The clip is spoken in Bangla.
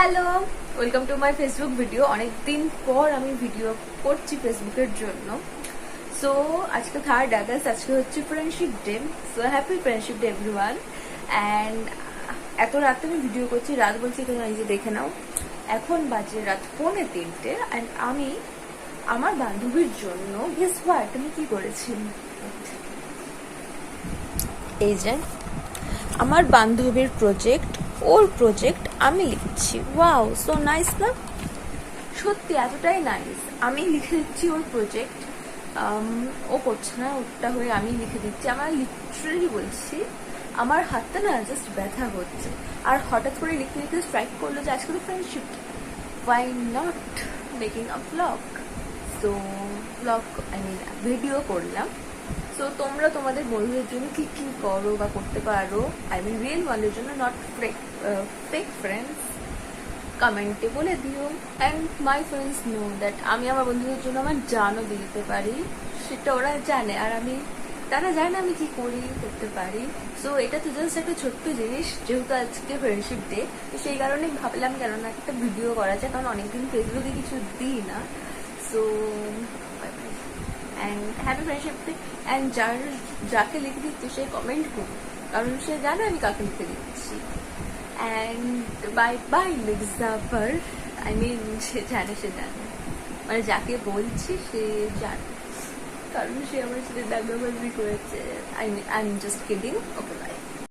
Hello, welcome to my Facebook video. অনেকদিন পর আমি ভিডিও করছি ফেসবুকের জন্য। সো আজকে 3rd আগস্ট, আজকে হচ্ছে friendship day. So happy friendship day everyone. And এত রাতে আমি ভিডিও করছি, রাত বলছি তোমরা নিজে দেখে নাও। এখন বাজে রাত 2:45 অ্যান্ড আমি আমার বান্ধবীর জন্য গেস হোয়াট আমি কি করেছি। এই যে আমার বান্ধবীর প্রজেক্ট, ওর প্রজেক্ট আমি লিখছি। ওয়াও, সো নাইস না? সত্যি এতটাই নাইস। আমি লিখে দিচ্ছি ওর প্রজেক্ট, ও করছে না, ওটা হয়ে আমি লিখে দিচ্ছি। আমার লিটারেলি বলছি, আমার হাতটা না জাস্ট ব্যথা হচ্ছে। আর হঠাৎ করে লিখতে লিখতে স্ট্রাইক করলো যে আজকে তো friendship, why not making a blog. So blog video করলাম। সো তোমরা তোমাদের বন্ধুদের জন্য কি কি করো বা করতে পারো, আই মিন রিয়েল ওয়ার্ল্ডের জন্য, নট ফেক ফ্রেন্ডস, কমেন্টে বলে দিও। And my friends know that আমি আমার বন্ধুদের জন্য আমার জানও দিতে পারি, সেটা ওরা জানে। আর তারা জানে আমি কি করতে পারি। সো এটা তো জাস্ট একটা ছোট্ট জিনিস, যেহেতু আজকে ফ্রেন্ডশিপ ডে, তো সেই কারণেই ভাবলাম কেন না একটা ভিডিও করা যায়, কারণ অনেকদিন ফেসবুকে কিছু দিই না। So and happy friendship day. And যাকে লিখে দিচ্ছি সে কমেন্ট করুন, কারণ সে জানে আমি কাকে লিখে দিচ্ছি। অ্যান্ড বাই বাই লিক্সাফার, আই মিন সে জানে মানে যাকে বলছি সে জানে, কারণ সে আমার সাথে দাগাবাজি করেছে। I am just kidding. Okay, by.